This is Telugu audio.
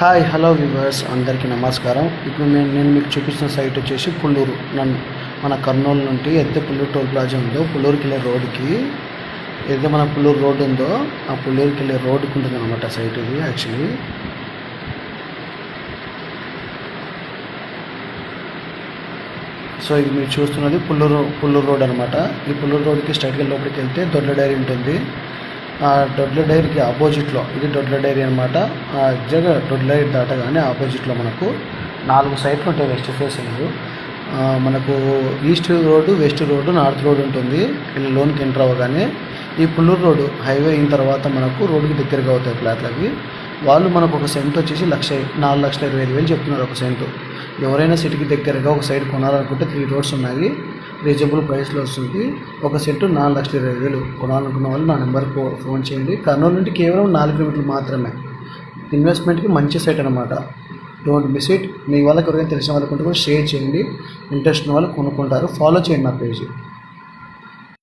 హాయ్ హలో వ్యూవర్స్ అందరికీ నమస్కారం. ఇప్పుడు నేను మీకు చూపిస్తున్న సైట్ వచ్చేసి పుల్లూరు. మన కర్నూలు నుండి అయితే పుల్లూరు టోల్ ప్లాజా ఉందో పుల్లూరుకి వెళ్ళే రోడ్డుకి ఏదైతే మన పుల్లూరు రోడ్డు ఉందో ఆ పుల్లూరుకి వెళ్ళే రోడ్డుకి ఉంటుంది అనమాట సైట్ ఇది. యాక్చువల్లీ సో ఇది మీరు చూస్తున్నది పుల్లూరు రోడ్ అనమాట. ఈ పుల్లూరు రోడ్డుకి స్ట్రైట్గా లోపలికి వెళ్తే దొడ్ల డైరీ ఉంటుంది. ఆ దొడ్ల డైరీకి ఆపోజిట్లో ఇది దొడ్ల డైరీ అనమాట. ఎగ్జాక్ట్గా దొడ్ల డైరీ దాటగానే ఆపోజిట్లో మనకు 4 సైట్లు ఉంటాయి వెస్ట్ ఫేసింగ్. మనకు east road, west road, north road ఉంటుంది. ఇలా లోన్కి ఎంటర్ అవ్వగానే ఈ పుల్లూరు రోడ్డు హైవే అయిన తర్వాత మనకు రోడ్డుకి దగ్గరగా అవుతాయి ఫ్లాట్లు అవి. వాళ్ళు మనకు ఒక సెంట్ వచ్చేసి 4,25,000 చెప్తున్నారు ఒక సెంటు. ఎవరైనా సిటీకి దగ్గరగా ఒక సైడ్ కొనాలనుకుంటే 3 రోడ్స్ ఉన్నాయి, రీజనబుల్ ప్రైస్లో వస్తుంది. ఒక సెంటు 4,25,000 కొనాలనుకున్న వాళ్ళు నా నెంబర్కి ఫోన్ చేయండి. కర్నూలు నుండి కేవలం 4 కిలోమీటర్లు మాత్రమే. ఇన్వెస్ట్మెంట్కి మంచి సైట్ అనమాట. Don't miss it. మీ వాళ్ళకి ఎవరైనా తెలిసిన వాళ్ళకుంటే కూడా షేర్ చేయండి. ఇంట్రెస్ట్ ఉన్న వాళ్ళు కొనుక్కుంటారు. ఫాలో చేయండి నా పేజ్.